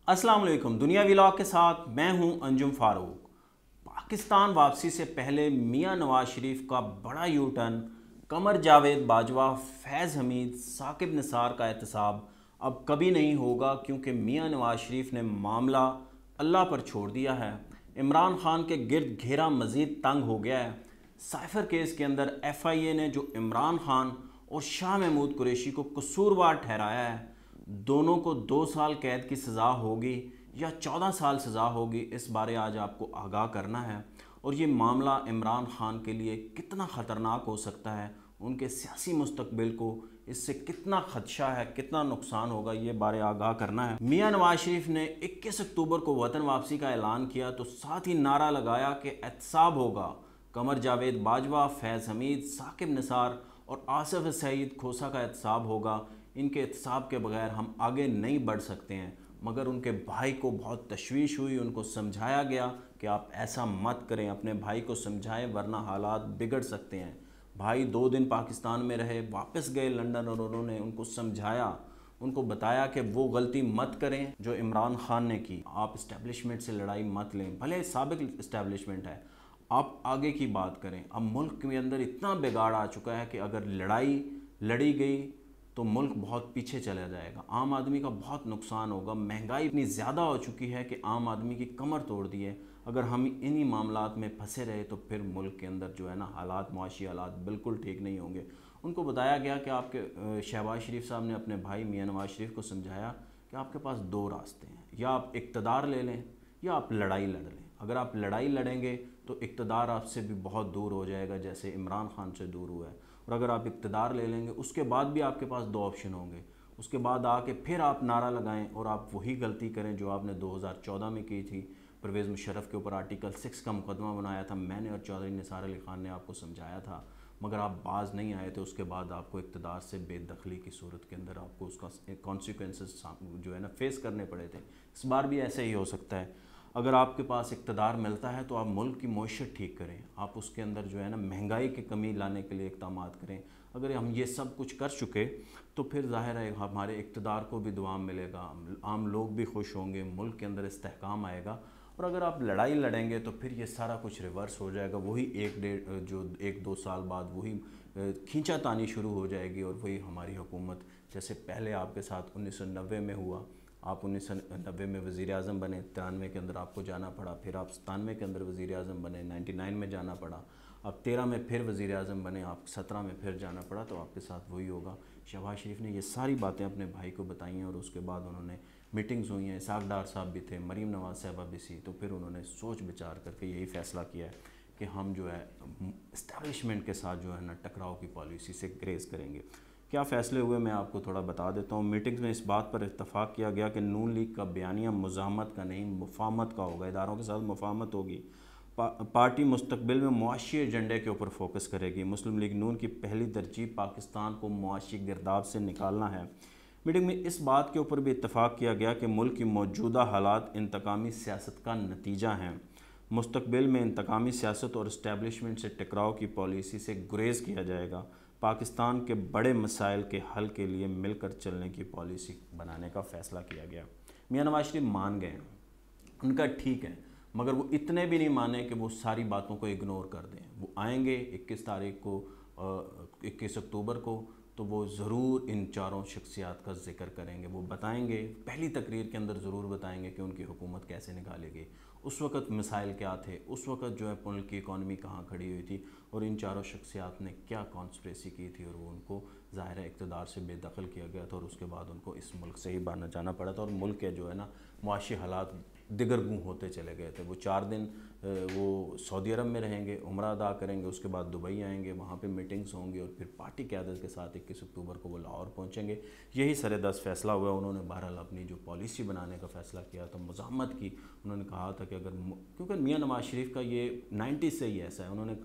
अस्सलाम वालेकुम। दुनिया व्लॉग के साथ मैं हूं अंजुम फारूक। पाकिस्तान वापसी से पहले मियां नवाज शरीफ का बड़ा यू टर्न, कमर जावेद बाजवा, फैज़ हमीद, साकिब निसार का एहतसाब अब कभी नहीं होगा, क्योंकि मियां नवाज शरीफ ने मामला अल्लाह पर छोड़ दिया है। इमरान खान के गिर्द घेरा मज़ीद तंग हो गया है। साइफर केस के अंदर FIA ने जो इमरान खान और शाह महमूद कुरैशी को कसूरवार ठहराया है, दोनों को 2 साल कैद की सज़ा होगी या 14 साल सज़ा होगी, इस बारे आज आपको आगाह करना है। और ये मामला इमरान खान के लिए कितना ख़तरनाक हो सकता है, उनके सियासी मुस्तकबिल को इससे कितना ख़दशा है, कितना नुकसान होगा, ये बारे आगाह करना है। मियां नवाज शरीफ ने 21 अक्टूबर को वतन वापसी का ऐलान किया तो साथ ही नारा लगाया कि एहतसाब होगा। कमर जावेद बाजवा, फैज़ हमीद, साकिब निसार और आसिफ सईद खोसा का एहतसाब होगा। इनके एहतसाब के बगैर हम आगे नहीं बढ़ सकते हैं। मगर उनके भाई को बहुत तशवीश हुई, उनको समझाया गया कि आप ऐसा मत करें, अपने भाई को समझाएं वरना हालात बिगड़ सकते हैं। भाई 2 दिन पाकिस्तान में रहे, वापस गए लंदन और उन्होंने उनको समझाया, उनको बताया कि वो गलती मत करें जो इमरान खान ने की। आप इस्टेब्लिशमेंट से लड़ाई मत लें, भले साबिक इस्टेब्लिशमेंट है, आप आगे की बात करें। अब मुल्क के अंदर इतना बिगाड़ आ चुका है कि अगर लड़ाई लड़ी गई तो मुल्क बहुत पीछे चला जाएगा, आम आदमी का बहुत नुकसान होगा। महंगाई इतनी ज़्यादा हो चुकी है कि आम आदमी की कमर तोड़ दी है। अगर हम इन्हीं मामलात में फंसे रहे तो फिर मुल्क के अंदर जो है ना हालात, मुआशी हालात बिल्कुल ठीक नहीं होंगे। उनको बताया गया कि आपके शहबाज शरीफ साहब ने अपने भाई मियां नवाज शरीफ को समझाया कि आपके पास 2 रास्ते हैं, या आप इक़्तिदार ले लें या आप लड़ाई लड़ लें। अगर आप लड़ाई लड़ेंगे तो इक़्तिदार आपसे भी बहुत दूर हो जाएगा, जैसे इमरान खान से दूर हुआ है। और अगर आप इक़्तिदार ले लेंगे उसके बाद भी आपके पास 2 ऑप्शन होंगे। उसके बाद आके फिर आप नारा लगाएं और आप वही गलती करें जो आपने 2014 में की थी। परवेज़ मुशर्रफ के ऊपर आर्टिकल 6 का मुकदमा बनाया था, मैंने और चौधरी निसार अली ख़ान ने आपको समझाया था, मगर आप बाज नहीं आए थे। उसके बाद आपको इक़्तिदार से बेदखली की सूरत के अंदर आपको उसका कॉन्सिक्वेंसेस जो है ना फेस करने पड़े थे। इस बार भी ऐसे ही हो सकता है। अगर आपके पास इक़्तिदार मिलता है तो आप मुल्क की मईशत ठीक करें, आप उसके अंदर जो है ना महंगाई की कमी लाने के लिए इक़दाम करें। अगर हम ये सब कुछ कर चुके तो फिर ज़ाहिर है हमारे इक़्तिदार को भी दुआ मिलेगा, आम लोग भी खुश होंगे, मुल्क के अंदर इस्तेहकाम आएगा। और अगर आप लड़ाई लड़ेंगे तो फिर ये सारा कुछ रिवर्स हो जाएगा, वही 1-2 साल बाद वही खींचातानी शुरू हो जाएगी और वही हमारी हुकूमत जैसे पहले आपके साथ 1990 में हुआ। आप 1990 में वज़ीर आज़म बने, 93 के अंदर आपको जाना पड़ा, फिर आप 97 के अंदर वज़ीर आज़म बने, 99 में जाना पड़ा, अब 13 में फिर वज़ीर आज़म बने, आप 17 में फिर जाना पड़ा, तो आपके साथ वही होगा। शहबाज शरीफ ने ये सारी बातें अपने भाई को बताई हैं और उसके बाद उन्होंने मीटिंग्स हुई हैं, इसहाक डार साहब भी थे, मरीम नवाज़ साहबा भी थी, तो फिर उन्होंने सोच विचार करके यही फ़ैसला किया है कि हम जो है इस्टेब्लिशमेंट के साथ जो है ना टकराव की पॉलिसी से ग्रेस करेंगे। क्या फ़ैसले हुए मैं आपको थोड़ा बता देता हूँ। मीटिंग्स में इस बात पर इत्तफाक़ किया गया कि नून लीग का बयानिया मुज़ाहमत का नहीं मुफ़ाहमत का होगा, इदारों के साथ मुफ़ाहमत होगी। पार्टी मुस्तकबिल में मुआशी एजेंडे के ऊपर फोकस करेगी। मुस्लिम लीग नून की पहली तरजीह पाकिस्तान को मुआशी गिरदाव से निकालना है। मीटिंग में इस बात के ऊपर भी इत्तफाक़ किया गया कि मुल्क की मौजूदा हालात इंतकामी सियासत का नतीजा हैं। मुस्तकबिल में इंतकामी सियासत और इस्टेब्लिशमेंट से टकराव की पॉलिसी से गुरेज किया जाएगा। पाकिस्तान के बड़े मसाइल के हल के लिए मिलकर चलने की पॉलिसी बनाने का फ़ैसला किया गया। मियां नवाज शरीफ मान गए, उनका ठीक है, मगर वो इतने भी नहीं माने कि वो सारी बातों को इग्नोर कर दें। वो आएंगे 21 तारीख को, 21 अक्टूबर को, तो वो ज़रूर इन चारों शख्सियात का जिक्र करेंगे। वो बताएंगे, पहली तकरीर के अंदर ज़रूर बताएंगे कि उनकी हुकूमत कैसे निकालेगी, उस वक़्त मसाइल क्या थे, उस वक़्त जो है मुल्क की इकॉनमी कहाँ खड़ी हुई थी और इन चारों शख्सियात ने क्या कॉन्स्पिरेसी की थी, और वो उनको ज़ाहिर है इक़्तिदार से बेदखल किया गया था और उसके बाद उनको इस मुल्क से ही बाहर जाना पड़ा था और मुल्क के जो है ना मुआशी हालात दिगरगूं होते चले गए थे। वो 4 दिन वो सऊदी अरब में रहेंगे, उम्रा अदा करेंगे, उसके बाद दुबई आएंगे, वहाँ पे मीटिंग्स होंगी और फिर पार्टी क़यादत के साथ 21 अक्टूबर को वो लाहौर पहुँचेंगे। यही सर-ए-दस्त फ़ैसला हुआ। उन्होंने बहरहाल अपनी जो पॉलिसी बनाने का फ़ैसला किया था, मुज़ाहमत की, उन्होंने कहा था कि अगर क्योंकि मियां नवाज शरीफ का ये 90 से ही ऐसा है, उन्होंने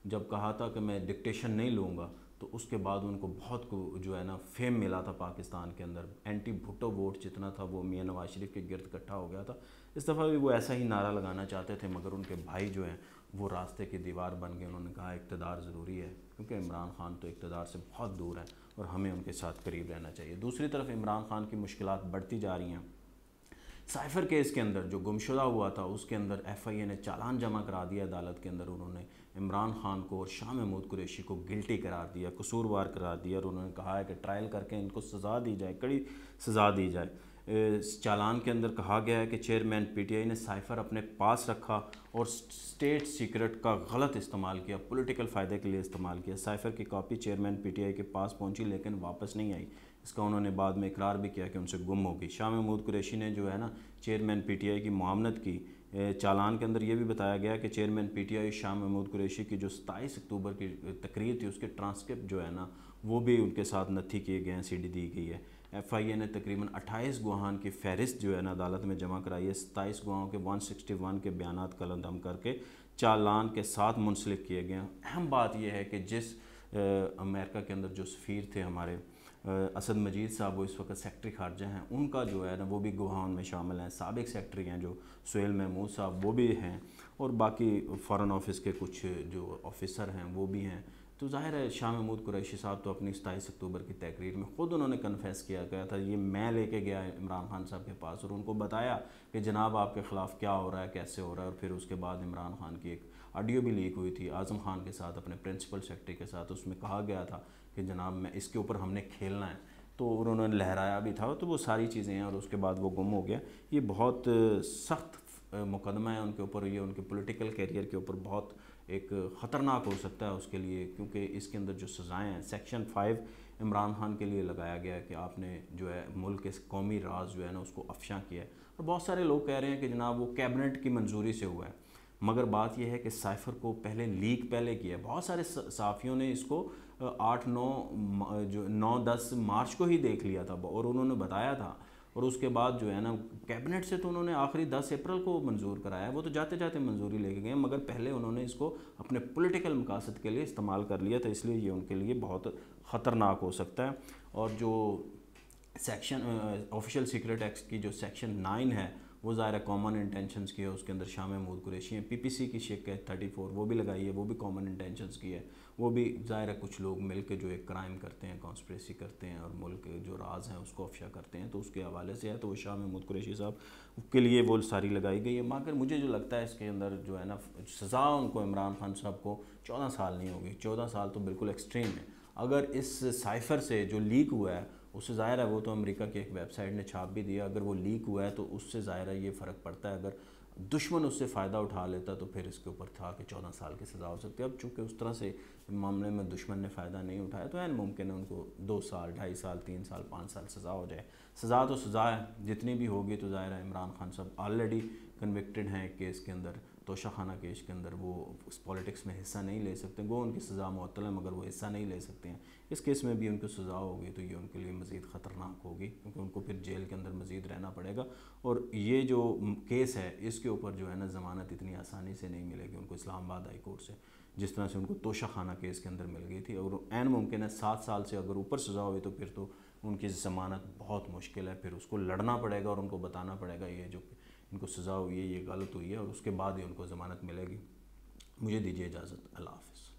जब कहा था कि मैं डिक्टेशन नहीं लूँगा तो उसके बाद उनको बहुत जो है ना फेम मिला था पाकिस्तान के अंदर। एंटी भुट्टो वोट जितना था वो मियां नवाज शरीफ के गिर्द इकट्ठा हो गया था। इस दफ़ा भी वो ऐसा ही नारा लगाना चाहते थे, मगर उनके भाई जो हैं वो रास्ते की दीवार बन गए। उन्होंने कहा इक़्तिदार ज़रूरी है, क्योंकि इमरान खान तो इक़्तिदार से बहुत दूर है और हमें उनके साथ करीब रहना चाहिए। दूसरी तरफ इमरान खान की मुश्किलात बढ़ती जा रही हैं। سائفر کیس کے اندر جو گمشدہ ہوا تھا اس کے اندر ایف آئی اے نے چالان جمع کرا دیا عدالت کے اندر. انہوں نے عمران خان کو اور شاہ محمود قریشی کو گلٹی قرار دیا, قصوروار قرار دیا, اور انہوں نے کہا ہے کہ ٹرائل کر کے ان کو سزا دی جائے, کڑی سزا دی جائے. چالان کے اندر کہا گیا ہے کہ چیئرمین پی ٹی آئی نے سائفر اپنے پاس رکھا اور اسٹیٹ سیکرٹ کا غلط استعمال کیا, پولیٹیکل فائدے کے لیے استعمال کیا. سائفر کی copy chairman P T I کے پاس پہنچی لیکن واپس نہیں آئی. اس کا انہوں نے بعد میں اقرار بھی کیا کہ ان سے گم ہو گئی. شاہ محمود قریشی نے جو ہے نا چیئرمین پی ٹی آئی کی معاونت کی. چالان کے اندر یہ بھی بتایا گیا کہ chairman P T I Shah Mahmood Qureshi کی جو 27 اکتوبر کی تقریر تھی اس کے ٹرانسکرپٹ جو ہے نا وہ بھی ان کے ساتھ نتھی کیے گئے ہیں, سی ڈی دی گئی ہے. ایف آئی اے نے تقریباً 28 گواہان کی فہرست جو ہے نا عدالت میں جمع کرائی ہے. 27 گواہوں کے 161 کے بیانات قلمدم کر کے چالان کے ساتھ منسلک کیے گئے ہیں. اہم بات یہ ہے کہ جس امریکہ کے اندر جو سفیر تھے ہمارے اسد مجید صاحب, وہ اس وقت سیکٹری خارجہ ہیں, ان کا جو ہے نا وہ بھی گواہان میں شامل ہیں. سابق سیکٹری ہیں جو سہیل محمود صاحب وہ بھی ہیں, اور باقی فارن آفس کے کچھ جو آفیسر ہیں وہ بھی ہیں. تو ظاہر ہے شاہ محمود قریشی صاحب تو اپنی 27 اکتوبر کی تقریر میں خود انہوں نے کنفیس کیا گیا تھا, یہ میں لے کے گیا عمران خان صاحب کے پاس اور ان کو بتایا کہ جناب آپ کے خلاف کیا ہو رہا ہے, کیسے ہو رہا ہے. اور پھر اس کے بعد عمران خان کی ایک آڈیو بھی لیک ہوئی تھی اعظم خان کے ساتھ, اپنے پرنسپل سیکرٹری کے ساتھ. اس میں کہا گیا تھا کہ جناب میں اس کے اوپر ہم نے کھیلنا ہے, تو انہوں نے لہرایا بھی تھا. تو وہ ساری چیزیں ہیں, اور اس کے بعد وہ گم ہو گیا. یہ بہت سخت مقدمہ ہے ان کے اوپر, یہ ان کے پولیٹیکل کیریئر کے اوپر بہت ایک خطرناک ہو سکتا ہے اس کے لیے, کیونکہ اس کے اندر جو سزائیں ہیں سیکشن 5 عمران خان کے لیے لگایا گیا ہے کہ آپ نے جو ہے ملک کے قومی راز جو ہے نا اس کو افشاں کیا ہے. اور بہت سارے لوگ کہہ رہے ہیں کہ جناب وہ کیبنٹ کی منظوری سے ہوا ہے, مگر بات یہ ہے کہ سائفر کو پہلے لیک پہلے کیا ہے. بہت سارے صحافیوں نے اس کو 9-10 مارچ کو ہی دیکھ لیا تھا اور انہوں نے بتایا تھا, اور اس کے بعد جو ہے نا کیبنٹ سے تو انہوں نے آخری 10 اپریل کو منظور کرایا ہے. وہ تو جاتے جاتے منظوری لے کے گئے, مگر پہلے انہوں نے اس کو اپنے پولیٹیکل مقاصد کے لیے استعمال کر لیا تھا, اس لیے یہ ان کے لیے بہت خطرناک ہو سکتا ہے. اور جو سیکشن آفیشیل سیکرٹ ایکٹ کی جو سیکشن 9 ہے وہ ظاہر کامن انٹینشنز کی ہے, اس کے اندر شاہ محمود قریشی ہیں. پی پی سی کی شکایت 34 وہ بھی لگائی ہے, وہ بھی کامن انٹینشنز کی ہے. وہ بھی ظاہر ہے کچھ لوگ مل کے جو ایک کرائم کرتے ہیں, کانسپریسی کرتے ہیں اور ملک کے جو راز ہیں اس کو افشا کرتے ہیں, تو اس کے حوالے سے ہے. تو وہ شاہ محمود قریشی صاحب کے لیے وہ ساری لگائی گئی ہے. مگر مجھے جو لگتا ہے اس کے اندر جو ہے نا سزا ان کو عمران خان صاحب کو 14 سال نہیں ہوگی. 14 سال تو بالکل ایکسٹریم ہے. اگر اس سائفر سے جو لیک ہوا ہے اس سے ظاہر ہے, وہ تو امریکہ کی ایک ویب سائٹ نے چھاپ بھی دیا, اگر وہ لیک ہوا ہے تو اس سے ظاہر ہے یہ فرق پڑتا ہے. اگر دشمن اس سے فائدہ اٹھا لیتا تو پھر اس کے اوپر تھا کہ 14 سال کی سزا ہو سکتی ہے. اب چونکہ اس طرح سے معاملے میں دشمن نے فائدہ نہیں اٹھایا تو ممکن ہے ان کو 2 سال 2.5 سال 3 سال 5 سال سزا ہو جائے. سزا تو سزا ہے جتنی بھی ہوگی. تو ظاہر ہے عمران خان صاحب آلریڈی کنوکٹڈ ہیں کیس کے اندر, توشہ خانہ کیس کے اندر. وہ اس پالیٹکس میں حصہ نہیں لے سکتے, وہ ان کی سزا معطل ہے مگر وہ حصہ نہیں لے سکتے ہیں. اس کیس میں بھی ان کو سزا ہوگی تو یہ ان کے لیے مزید خطرناک ہوگی, کیونکہ ان کو پھر جیل کے اندر مزید رہنا پڑے گا. اور یہ جو کیس ہے اس کے اوپر جو ہے نا ضمانت اتنی آسانی سے نہیں ملے گی ان کو اسلام آباد ہائی کورٹ سے, جس طرح سے ان کو توشہ خانہ کیس کے اندر مل گئی تھی. اور ممکن ہے 7 سال سے اگر اوپر سزا ہوئی تو پھر تو ان کی ضمانت بہت مشکل ہے. پھر اس کو لڑنا پڑے گا اور ان کو بتانا پڑے گا یہ جو ان کو سزا ہوئی ہے یہ غلط ہوئی ہے, اور اس کے بعد ہی ان کو ضمانت ملے گی. مجھے دیجیے اجازت. اللہ حافظ.